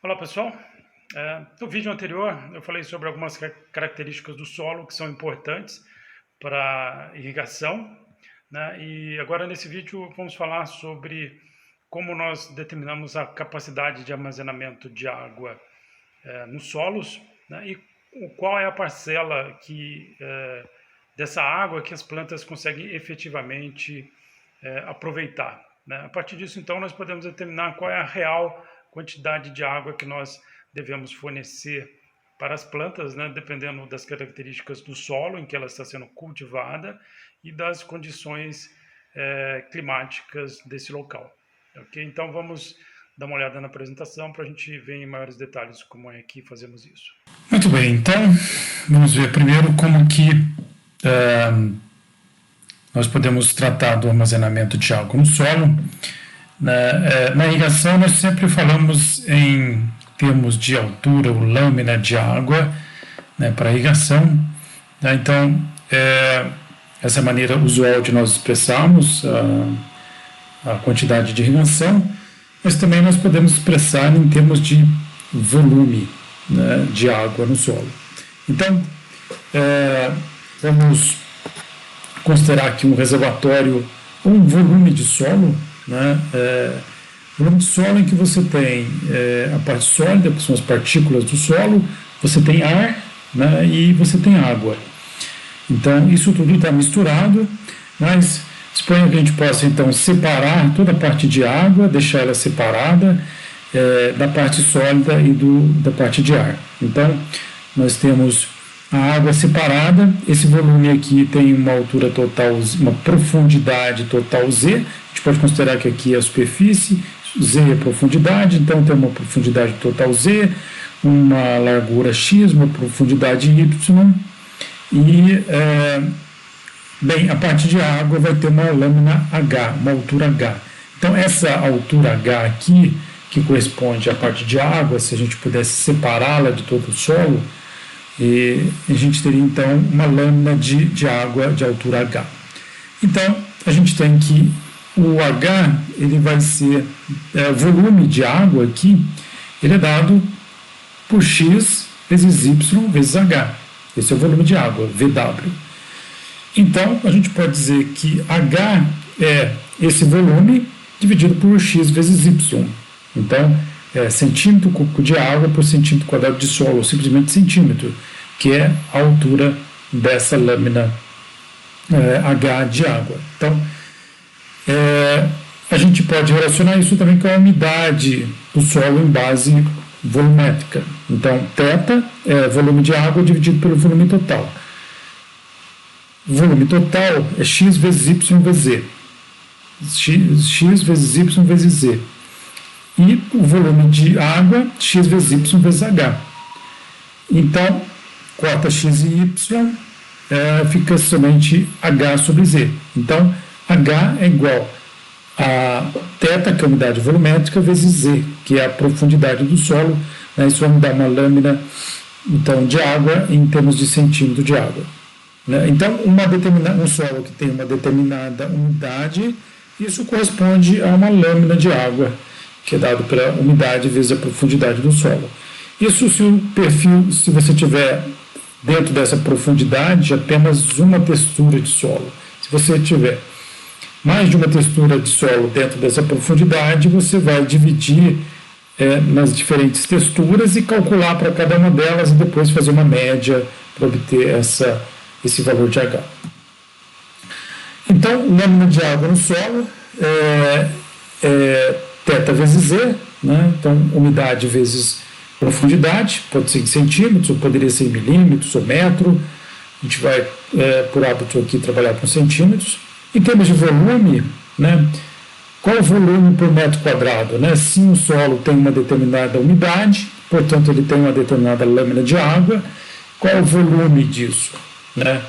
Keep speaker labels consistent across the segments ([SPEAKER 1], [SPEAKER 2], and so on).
[SPEAKER 1] Olá pessoal, no vídeo anterior eu falei sobre algumas características do solo que são importantes para irrigação, né? E agora nesse vídeo vamos falar sobre como nós determinamos a capacidade de armazenamento de água nos solos, né? E qual é a parcela dessa água que as plantas conseguem efetivamente aproveitar, né? A partir disso, então, nós podemos determinar qual é a real quantidade de água que nós devemos fornecer para as plantas, né, dependendo das características do solo em que ela está sendo cultivada e das condições climáticas desse local. Ok? Então vamos dar uma olhada na apresentação para a gente ver em maiores detalhes como é que fazemos isso.
[SPEAKER 2] Muito bem, então vamos ver primeiro como que nós podemos tratar do armazenamento de água no solo. Na irrigação, nós sempre falamos em termos de altura ou lâmina de água, né, para irrigação. Né? Então, essa é a maneira usual de nós expressarmos a quantidade de irrigação, mas também nós podemos expressar em termos de volume, né, de água no solo. Então, vamos considerar aqui um reservatório ou um volume de solo, né? Volume de solo em que você tem a parte sólida, que são as partículas do solo, você tem ar, né? E você tem água. Então, isso tudo está misturado, mas suponha que a gente possa, então, separar toda a parte de água, deixar ela separada da parte sólida e da parte de ar. Então, nós temos a água separada, esse volume aqui tem uma altura total, uma profundidade total Z, a gente pode considerar que aqui é a superfície, Z é a profundidade, então tem uma profundidade total Z, uma largura X, uma profundidade Y, e, bem, a parte de água vai ter uma lâmina H, uma altura H. Então essa altura H aqui, que corresponde à parte de água, se a gente pudesse separá-la de todo o solo, e a gente teria então uma lâmina de água de altura H. Então a gente tem que o H, ele vai ser volume de água aqui, ele é dado por X vezes Y vezes H. Esse é o volume de água, VW. Então a gente pode dizer que H é esse volume dividido por X vezes Y. Então centímetro cúbico de água por centímetro quadrado de solo, ou simplesmente centímetro, que é a altura dessa lâmina H de água. Então, a gente pode relacionar isso também com a umidade do solo em base volumétrica. Então, θ é volume de água dividido pelo volume total. O volume total é X vezes Y vezes Z. X vezes Y vezes Z. E o volume de água, X vezes Y vezes H. Então, corta X e Y, fica somente H sobre Z. Então, H é igual a θ, que é a unidade volumétrica, vezes Z, que é a profundidade do solo. Né? Isso vai me dar uma lâmina então, de água em termos de centímetro de água. Né? Então, um solo que tem uma determinada umidade, isso corresponde a uma lâmina de água, que é dado pela umidade vezes a profundidade do solo. Isso se você tiver dentro dessa profundidade apenas uma textura de solo. Se você tiver mais de uma textura de solo dentro dessa profundidade, você vai dividir nas diferentes texturas e calcular para cada uma delas e depois fazer uma média para obter esse valor de H. Então, lâmina de água no solo θ vezes Z, né? Então umidade vezes profundidade, pode ser em centímetros, ou poderia ser em milímetros, ou metro. A gente vai, por hábito aqui, trabalhar com centímetros. Em termos de volume, né? Qual o volume por metro quadrado? Né? Se um solo tem uma determinada umidade, portanto ele tem uma determinada lâmina de água, qual o volume disso, né?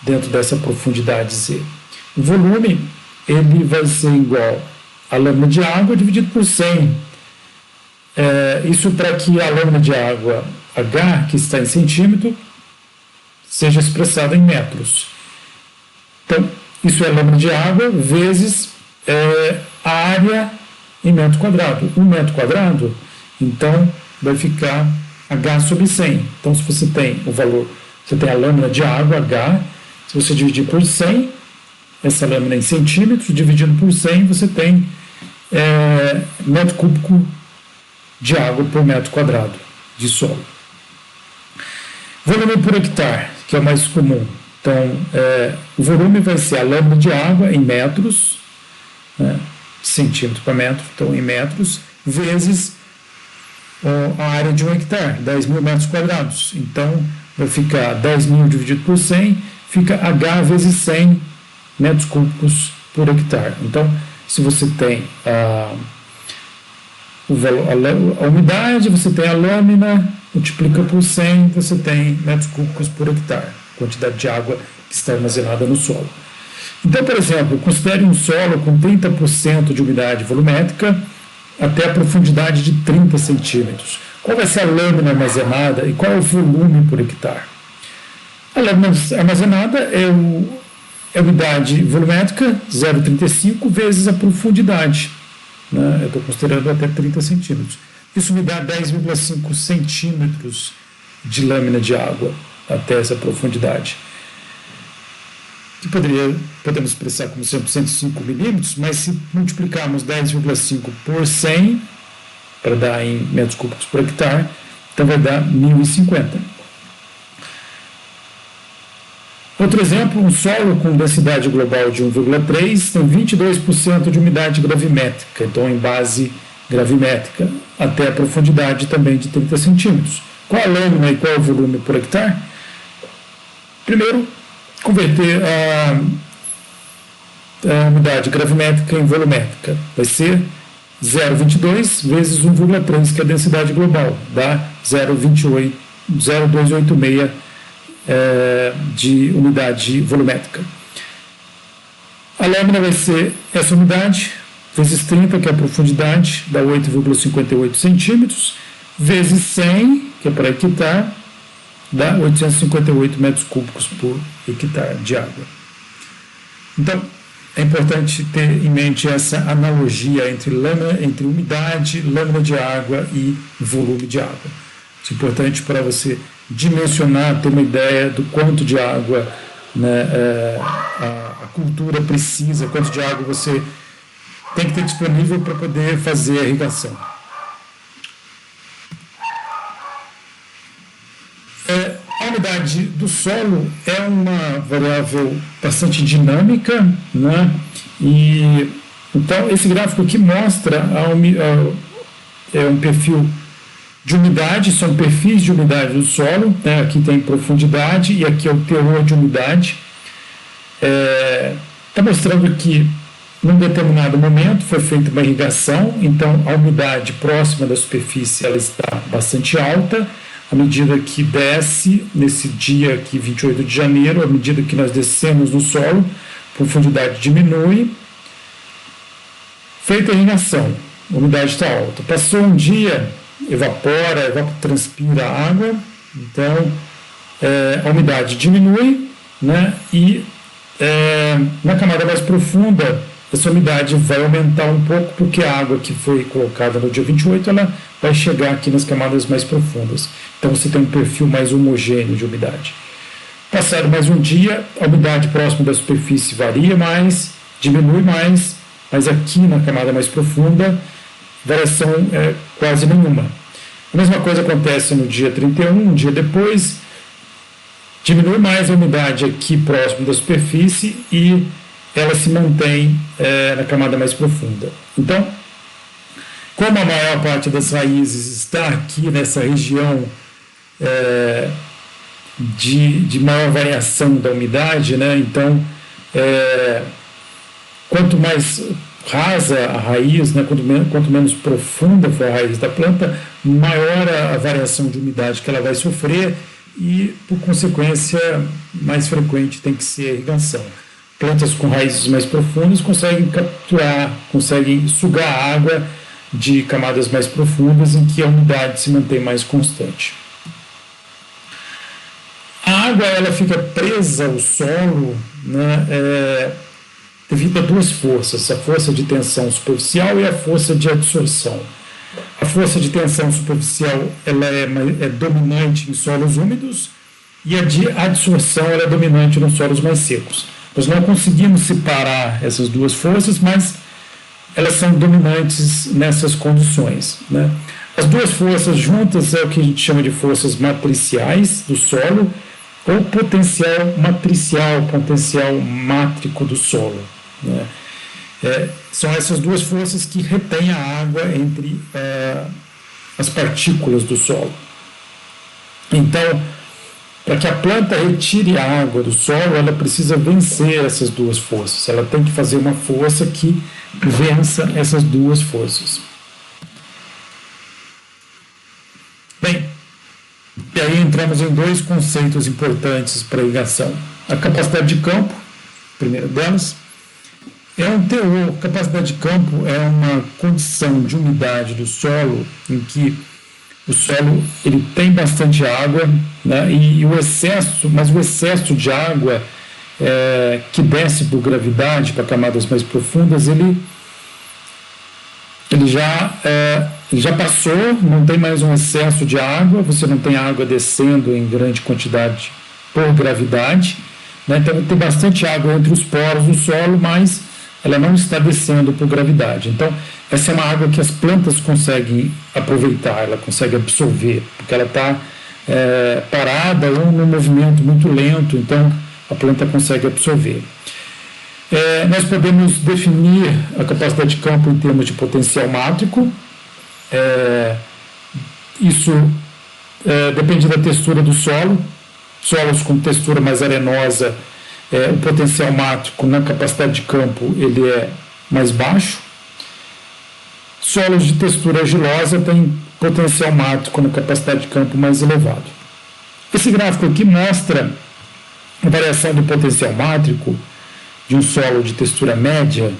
[SPEAKER 2] Dentro dessa profundidade Z? O volume ele vai ser igual a lâmina de água dividido por 100. Isso para que a lâmina de água H, que está em centímetro, seja expressada em metros. Então, isso é lâmina de água vezes a área em metro quadrado. 1 metro quadrado, então, vai ficar H sobre 100. Então, se você tem o valor, você tem a lâmina de água, H, se você dividir por 100, essa lâmina em centímetros, dividido por 100, você tem metro cúbico de água por metro quadrado de solo. Volume por hectare, que é o mais comum. Então, o volume vai ser a lâmina de água em metros, centímetro para metro, então em metros, vezes a área de 1 hectare, 10 mil metros quadrados. Então, vai ficar 10 mil dividido por 100, fica H vezes 100 metros cúbicos por hectare. Então, se você tem a umidade, você tem a lâmina, multiplica por 100, você tem metros cúbicos por hectare, quantidade de água que está armazenada no solo. Então, por exemplo, considere um solo com 30% de umidade volumétrica até a profundidade de 30 centímetros. Qual vai ser a lâmina armazenada e qual é o volume por hectare? A lâmina armazenada é a umidade volumétrica, 0,35, vezes a profundidade. Eu estou considerando até 30 centímetros. Isso me dá 10,5 centímetros de lâmina de água até essa profundidade. Que podemos expressar como 105 milímetros, mas se multiplicarmos 10,5 por 100, para dar em metros cúbicos por hectare, então vai dar 1050. Outro exemplo, um solo com densidade global de 1,3 tem 22% de umidade gravimétrica, então em base gravimétrica, até a profundidade também de 30 centímetros. Qual a lâmina e qual o volume por hectare? Primeiro, converter a umidade gravimétrica em volumétrica. Vai ser 0,22 vezes 1,3, que é a densidade global, dá 0,286 de umidade volumétrica. A lâmina vai ser essa umidade, vezes 30, que é a profundidade, dá 8,58 centímetros, vezes 100, que é para hectare, dá 858 metros cúbicos por hectare de água. Então, é importante ter em mente essa analogia entre umidade, lâmina de água e volume de água. Isso é importante para você dimensionar, ter uma ideia do quanto de água a cultura precisa, quanto de água você tem que ter disponível para poder fazer a irrigação. A umidade do solo é uma variável bastante dinâmica, então esse gráfico aqui mostra um perfil de umidade, são perfis de umidade do solo, aqui tem profundidade e aqui é o teor de umidade. Está mostrando que num determinado momento foi feita uma irrigação, então a umidade próxima da superfície ela está bastante alta. À medida que desce, nesse dia aqui, 28 de janeiro, à medida que nós descemos no solo, a profundidade diminui. Feita a irrigação, a umidade está alta. Passou um dia, transpira a água, então a umidade diminui, e na camada mais profunda, essa umidade vai aumentar um pouco, porque a água que foi colocada no dia 28, ela vai chegar aqui nas camadas mais profundas. Então você tem um perfil mais homogêneo de umidade. Passado mais um dia, a umidade próxima da superfície varia mais, diminui mais, mas aqui na camada mais profunda, variação é quase nenhuma. A mesma coisa acontece no dia 31, um dia depois, diminui mais a umidade aqui próximo da superfície e ela se mantém na camada mais profunda. Então, como a maior parte das raízes está aqui nessa região de maior variação da umidade, então quanto mais rasa a raiz, quanto menos profunda for a raiz da planta, maior a variação de umidade que ela vai sofrer e, por consequência, mais frequente tem que ser a irrigação. Plantas com raízes mais profundas conseguem capturar, conseguem sugar a água de camadas mais profundas em que a umidade se mantém mais constante. A água ela fica presa ao solo devido a duas forças, a força de tensão superficial e a força de absorção. A força de tensão superficial ela é dominante em solos úmidos e a de adsorção ela é dominante nos solos mais secos. Nós não conseguimos separar essas duas forças, mas elas são dominantes nessas condições, né? As duas forças juntas é o que a gente chama de forças matriciais do solo ou potencial matricial, potencial mátrico do solo, né? São essas duas forças que retêm a água entre as partículas do solo. Então, para que a planta retire a água do solo, ela precisa vencer essas duas forças. Ela tem que fazer uma força que vença essas duas forças. Bem, e aí entramos em dois conceitos importantes para a irrigação. A capacidade de campo, a primeira delas, é um teor. Capacidade de campo é uma condição de umidade do solo em que o solo ele tem bastante água, né, e o excesso de água que desce por gravidade para camadas mais profundas, ele já passou, não tem mais um excesso de água, você não tem água descendo em grande quantidade por gravidade, né, então tem bastante água entre os poros do solo, mas ela não está descendo por gravidade. Então, essa é uma água que as plantas conseguem aproveitar, ela consegue absorver, porque ela está parada ou num movimento muito lento, então a planta consegue absorver. Nós podemos definir a capacidade de campo em termos de potencial mátrico. Isso depende da textura do solo. Solos com textura mais arenosa, o potencial mátrico na capacidade de campo ele é mais baixo. Solos de textura argilosa têm potencial mátrico na capacidade de campo mais elevado. Esse gráfico aqui mostra a variação do potencial mátrico de um solo de textura média,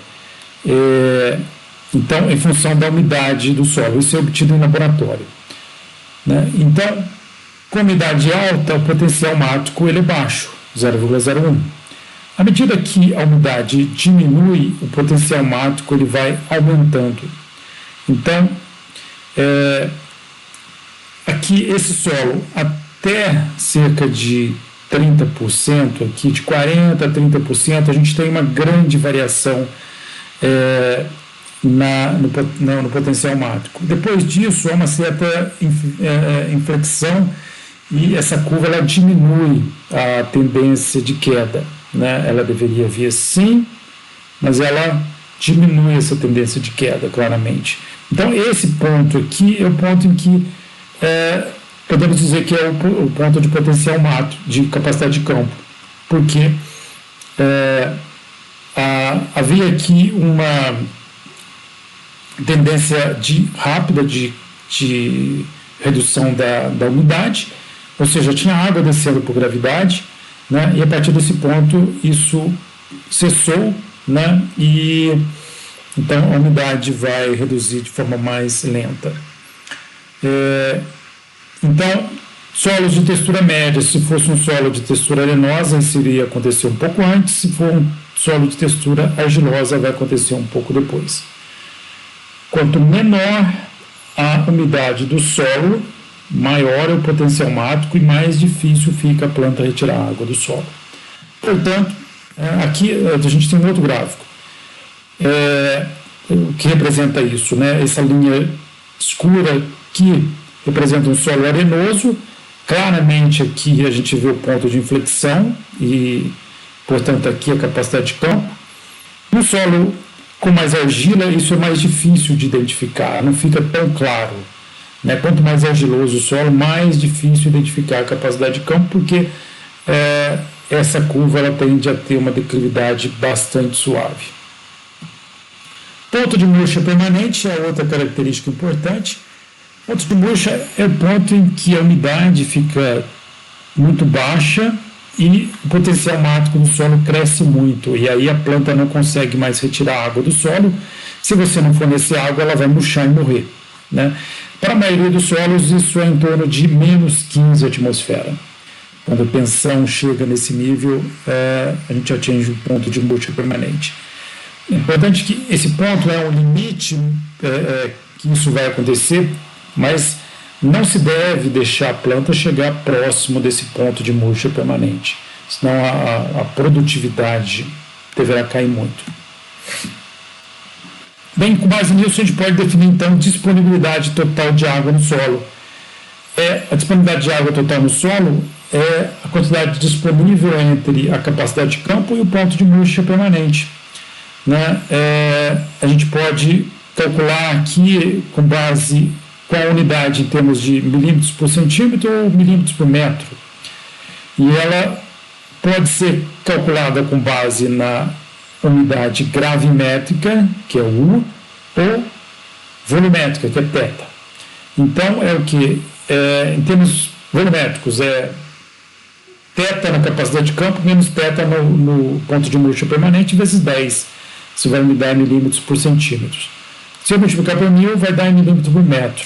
[SPEAKER 2] então, em função da umidade do solo. Isso é obtido em laboratório, né? Então, com umidade alta, o potencial mátrico ele é baixo, 0,01. À medida que a umidade diminui, o potencial mátrico ele vai aumentando. Então, aqui esse solo, até cerca de 30%, aqui de 40% a 30%, a gente tem uma grande variação no potencial mátrico. Depois disso, há uma certa inflexão e essa curva ela diminui a tendência de queda, né? Ela deveria vir assim, mas ela diminui essa tendência de queda, claramente. Então, esse ponto aqui é o ponto em que podemos dizer que é o ponto de potencial mátrico, de capacidade de campo, porque havia aqui uma tendência rápida de redução da umidade, ou seja, tinha água descendo por gravidade, né, e a partir desse ponto isso cessou, né, e então a umidade vai reduzir de forma mais lenta. Então, solos de textura média, se fosse um solo de textura arenosa, isso iria acontecer um pouco antes, se for um solo de textura argilosa, vai acontecer um pouco depois. Quanto menor a umidade do solo, maior é o potencial mátrico e mais difícil fica a planta retirar a água do solo. Portanto, aqui a gente tem um outro gráfico que representa isso, né? Essa linha escura que representa um solo arenoso. Claramente aqui a gente vê o ponto de inflexão e, portanto, aqui a capacidade de campo. No solo com mais argila, isso é mais difícil de identificar, não fica tão claro, né? Quanto mais argiloso o solo, mais difícil identificar a capacidade de campo, porque essa curva ela tende a ter uma declividade bastante suave. Ponto de murcha permanente é outra característica importante. Ponto de murcha é o ponto em que a umidade fica muito baixa e o potencial mátrico do solo cresce muito, e aí a planta não consegue mais retirar a água do solo. Se você não fornecer água, ela vai murchar e morrer, né? Para a maioria dos solos, isso é em torno de menos 15 atmosfera. Quando a tensão chega nesse nível, a gente atinge o ponto de murcha permanente. É importante que esse ponto é um limite que isso vai acontecer, mas não se deve deixar a planta chegar próximo desse ponto de murcha permanente, senão a produtividade deverá cair muito. Bem, com base nisso, a gente pode definir, então, disponibilidade total de água no solo. A disponibilidade de água total no solo é a quantidade disponível entre a capacidade de campo e o ponto de murcha permanente. Né? A gente pode calcular aqui com base com a unidade em termos de milímetros por centímetro ou milímetros por metro. E ela pode ser calculada com base na unidade gravimétrica, que é o U, ou volumétrica, que é θ. Então, é o que? Em termos volumétricos, θ na capacidade de campo menos θ no ponto de murcha permanente vezes 10. Isso vai me dar em milímetros por centímetro. Se eu multiplicar por 1000, vai dar em milímetro por metro.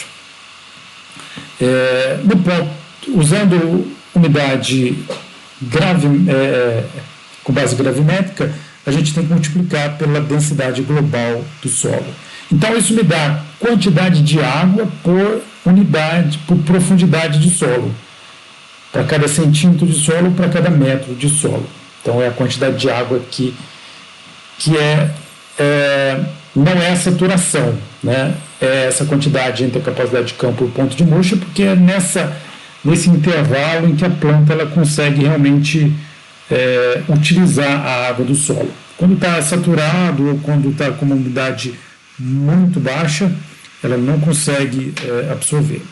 [SPEAKER 2] Usando unidade com base gravimétrica, a gente tem que multiplicar pela densidade global do solo. Então, isso me dá quantidade de água por unidade, por profundidade de solo, para cada centímetro de solo, para cada metro de solo. Então, é a quantidade de água que não é a saturação, né? É essa quantidade entre a capacidade de campo e o ponto de murcha, porque é nesse intervalo em que a planta ela consegue realmente utilizar a água do solo. Quando está saturado ou quando está com uma umidade muito baixa, ela não consegue absorver.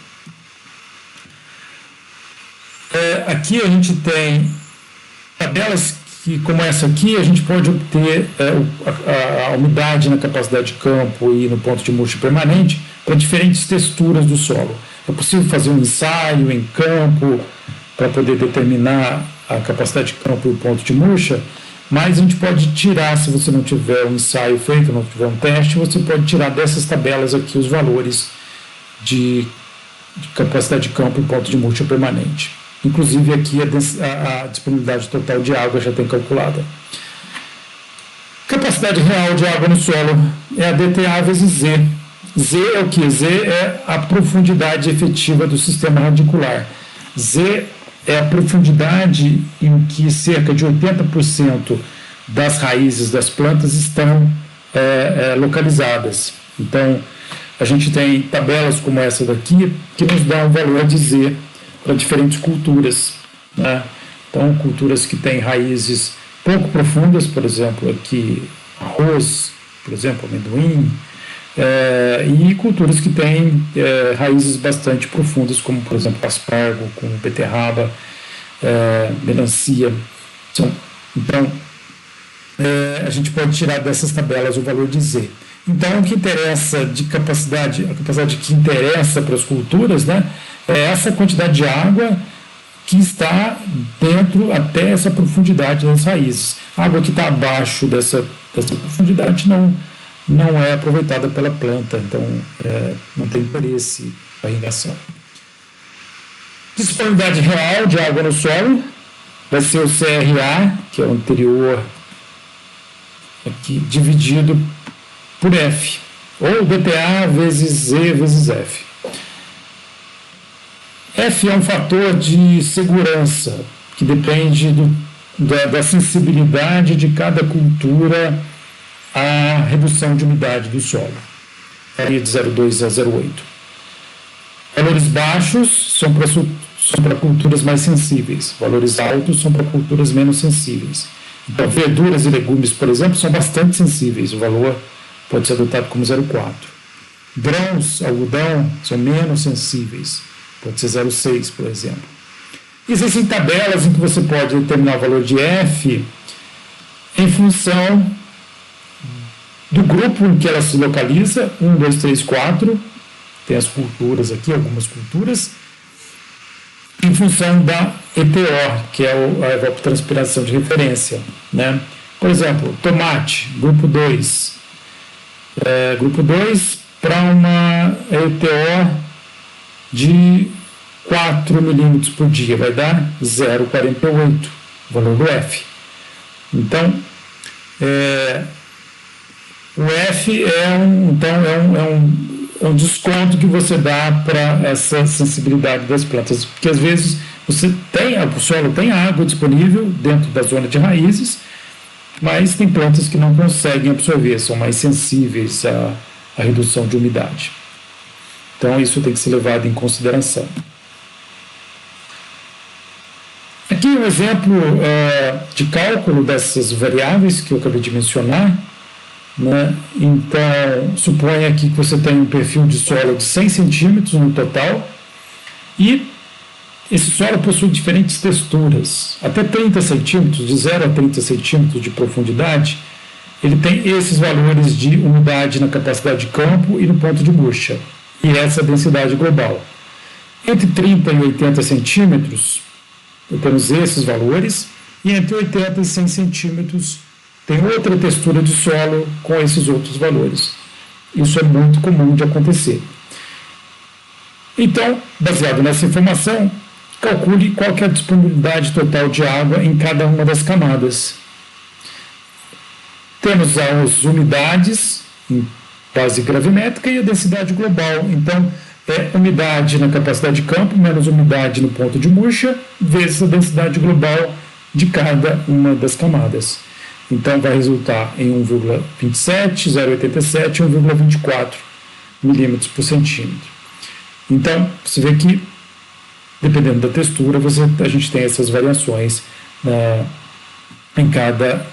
[SPEAKER 2] Aqui a gente tem tabelas que, como essa aqui, a gente pode obter a umidade na capacidade de campo e no ponto de murcha permanente para diferentes texturas do solo. É possível fazer um ensaio em campo para poder determinar a capacidade de campo e o ponto de murcha, mas a gente pode tirar, se você não tiver um ensaio feito, não tiver um teste, você pode tirar dessas tabelas aqui os valores de capacidade de campo e ponto de murcha permanente. Inclusive aqui a disponibilidade total de água já tem calculada. Capacidade real de água no solo é a dTA vezes Z. Z é o que? Z é a profundidade efetiva do sistema radicular. Z é a profundidade em que cerca de 80% das raízes das plantas estão localizadas. Então, a gente tem tabelas como essa daqui que nos dão um valor de Z para diferentes culturas. Né? Então, culturas que têm raízes pouco profundas, por exemplo, aqui arroz, por exemplo, amendoim, e culturas que têm raízes bastante profundas, como, por exemplo, aspargo, como beterraba, melancia. Então, a gente pode tirar dessas tabelas o valor de Z. Então, o que interessa de capacidade, a capacidade que interessa para as culturas, né, é essa quantidade de água que está dentro até essa profundidade das raízes. A água que está abaixo dessa profundidade não é aproveitada pela planta, então não tem interesse para irrigação. Disponibilidade real de água no solo vai ser o CRA, que é o anterior aqui, dividido por F, ou dTA vezes Z vezes F. F é um fator de segurança que depende da sensibilidade de cada cultura à redução de umidade do solo. Varia de 0,2 a 0,8. Valores baixos são para culturas mais sensíveis. Valores altos são para culturas menos sensíveis. Então, verduras e legumes, por exemplo, são bastante sensíveis. O valor pode ser adotado como 0,4. Grãos, algodão, são menos sensíveis. Pode ser 0,6, por exemplo. Existem tabelas em que você pode determinar o valor de F em função do grupo em que ela se localiza, 1, 2, 3, 4, tem as culturas aqui, algumas culturas, em função da ETO, que é a evapotranspiração de referência. Né? Por exemplo, tomate, grupo 2. Grupo 2 para uma ETO de 4 milímetros por dia, vai dar 0,48, o valor do F. Então, o F é um desconto que você dá para essa sensibilidade das plantas, porque às vezes o solo tem água disponível dentro da zona de raízes, mas tem plantas que não conseguem absorver, são mais sensíveis à redução de umidade. Então isso tem que ser levado em consideração. Aqui um exemplo de cálculo dessas variáveis que eu acabei de mencionar, né? Então, suponha aqui que você tem um perfil de solo de 100 centímetros no total e esse solo possui diferentes texturas, até 30 centímetros, de 0 a 30 centímetros de profundidade, ele tem esses valores de umidade na capacidade de campo e no ponto de murcha, e essa é a densidade global. Entre 30 e 80 centímetros, temos esses valores, e entre 80 e 100 centímetros tem outra textura de solo com esses outros valores. Isso é muito comum de acontecer. Então, baseado nessa informação, calcule qual que é a disponibilidade total de água em cada uma das camadas. Temos as umidades em base gravimétrica e a densidade global. Então, umidade na capacidade de campo menos umidade no ponto de murcha vezes a densidade global de cada uma das camadas. Então, vai resultar em 1,27, 0,87 e 1,24 milímetros por centímetro. Então, você vê que, dependendo da textura, a gente tem essas variações em cada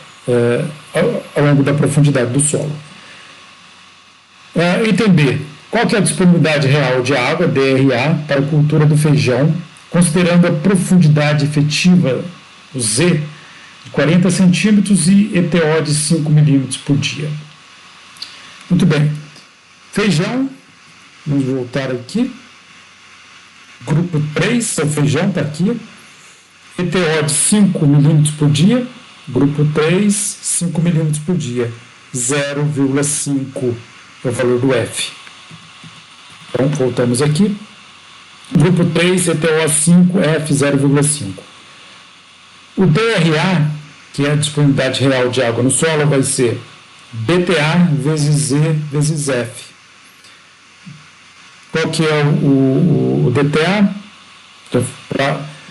[SPEAKER 2] ao longo da profundidade do solo. Item B. Qual que é a disponibilidade real de água, DRA, para a cultura do feijão, considerando a profundidade efetiva, o Z, de 40 centímetros e ETO de 5 milímetros por dia? Muito bem. Feijão, vamos voltar aqui. Grupo 3, o feijão está aqui. ETO de 5 milímetros por dia. Grupo 3, 5 milímetros por dia. 0,5 é o valor do F. Então, voltamos aqui. Grupo 3, ETO 5, F 0,5. O DRA, que é a disponibilidade real de água no solo, vai ser BTA vezes Z vezes F. Qual que é o DTA?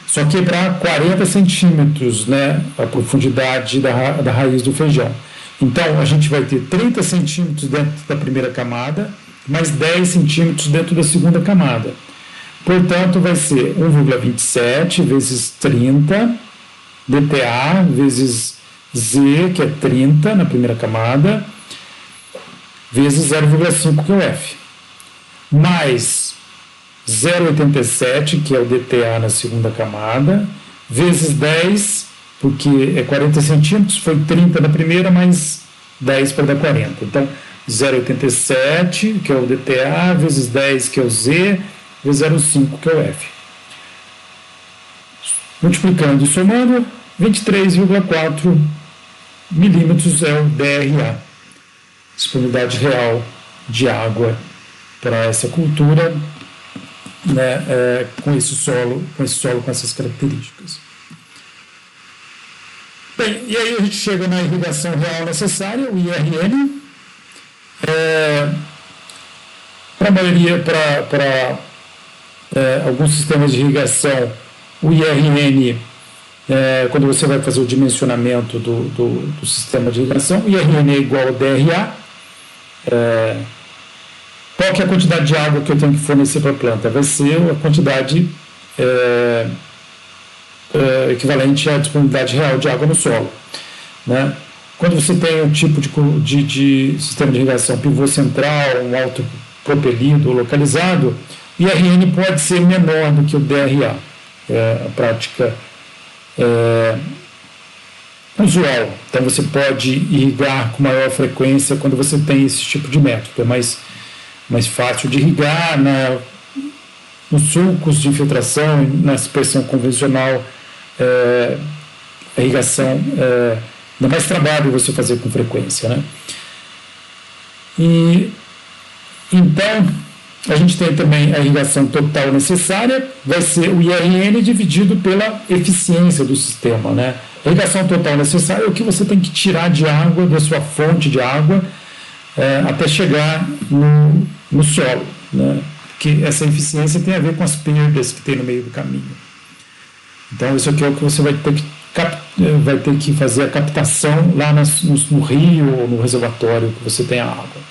[SPEAKER 2] Só que é para 40 centímetros, né, a profundidade da raiz do feijão. Então, a gente vai ter 30 centímetros dentro da primeira camada, mais 10 centímetros dentro da segunda camada. Portanto, vai ser 1,27 vezes 30, DTA vezes Z, que é 30 na primeira camada, vezes 0,5, que é o F. Mais 0,87, que é o DTA na segunda camada, vezes 10, porque é 40 centímetros, foi 30 na primeira, mais 10 para dar 40. Então, 0,87, que é o DTA, vezes 10, que é o Z, vezes 0,5, que é o F. Multiplicando e somando, 23,4 milímetros é o DRA, disponibilidade real de água para essa cultura, né, com esse solo com essas características. Bem, e aí a gente chega na irrigação real necessária, o IRN. Para alguns sistemas de irrigação, o IRN, quando você vai fazer o dimensionamento do sistema de irrigação, o IRN é igual ao DRA. Qual que é a quantidade de água que eu tenho que fornecer para a planta? Vai ser a quantidade equivalente à disponibilidade real de água no solo, né? Quando você tem um tipo de sistema de irrigação pivô central, um autopropelido localizado, o IRN pode ser menor do que o DRA. A prática usual. Então você pode irrigar com maior frequência quando você tem esse tipo de método. É mais fácil de irrigar nos sulcos de infiltração, na aspersão convencional, a irrigação dá mais trabalho você fazer com frequência, né? E então a gente tem também a irrigação total necessária, vai ser o IRN dividido pela eficiência do sistema, né? A irrigação total necessária é o que você tem que tirar de água da sua fonte de água até chegar no solo, né? Que essa eficiência tem a ver com as perdas que tem no meio do caminho. Então, isso aqui é o que você vai ter que fazer a captação lá no rio ou no reservatório que você tem a água.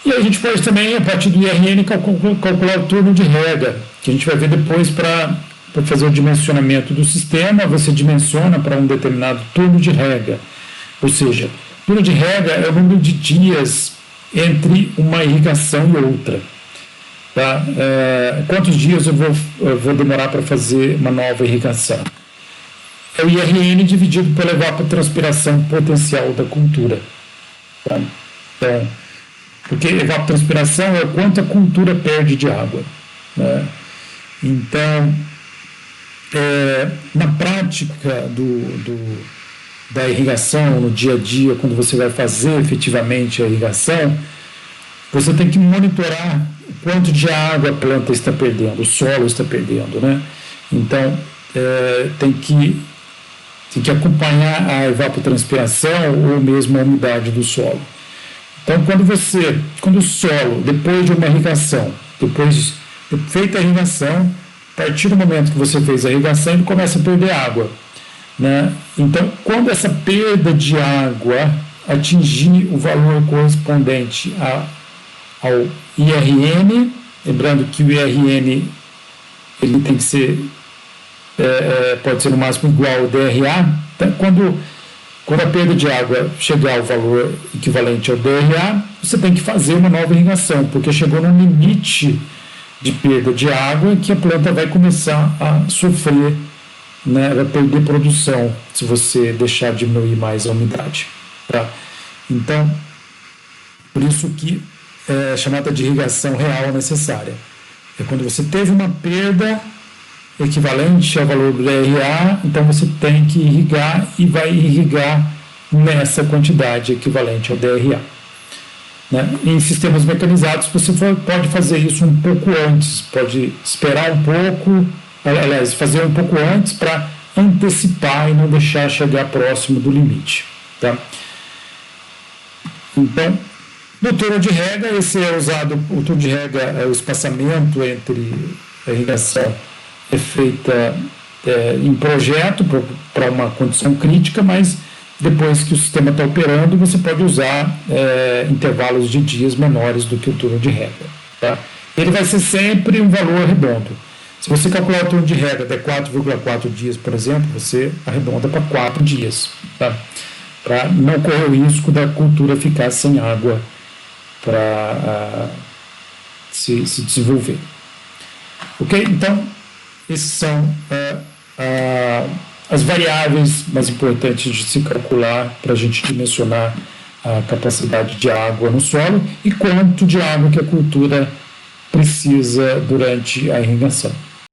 [SPEAKER 2] E a gente pode também, a partir do IRN, calcular o turno de rega, que a gente vai ver depois para fazer o dimensionamento do sistema. Você dimensiona para um determinado turno de rega. Ou seja, turno de rega é o número de dias entre uma irrigação e outra. Tá? Quantos dias eu vou demorar para fazer uma nova irrigação? É o IRN dividido pela evapotranspiração potencial da cultura. Tá? Então, porque evapotranspiração é quanto a cultura perde de água. Né? Então, na prática da irrigação, no dia a dia, quando você vai fazer efetivamente a irrigação, você tem que monitorar o quanto de água a planta está perdendo, o solo está perdendo, né? Então, tem que acompanhar a evapotranspiração ou mesmo a umidade do solo. Então, quando o solo, depois de uma irrigação, depois de feita a irrigação, a partir do momento que você fez a irrigação, ele começa a perder água, né? Então, quando essa perda de água atingir o valor correspondente ao IRN, lembrando que o IRN ele tem que ser, pode ser no máximo igual ao DRA, então, quando a perda de água chegar ao valor equivalente ao DRA, você tem que fazer uma nova irrigação, porque chegou num limite de perda de água que a planta vai começar a sofrer, né, vai perder produção se você deixar diminuir mais a umidade. Tá? Então, por isso que é chamada de irrigação real necessária. É quando você teve uma perda equivalente ao valor do DRA, então você tem que irrigar e vai irrigar nessa quantidade equivalente ao DRA. Né? Em sistemas mecanizados, você pode fazer isso um pouco antes, pode esperar um pouco, aliás, fazer um pouco antes para antecipar e não deixar chegar próximo do limite. Tá? Então, no turno de rega, esse é usado, o turno de rega é o espaçamento entre a irrigação é feita em projeto para uma condição crítica, mas depois que o sistema está operando, você pode usar intervalos de dias menores do que o turno de rega. Tá? Ele vai ser sempre um valor redondo. Se você calcular o turno de rega de 4,4 dias, por exemplo, você arredonda para 4 dias, tá? Para não correr o risco da cultura ficar sem água para se desenvolver. Ok? Então, essas são as variáveis mais importantes de se calcular para a gente dimensionar a capacidade de água no solo e quanto de água que a cultura precisa durante a irrigação.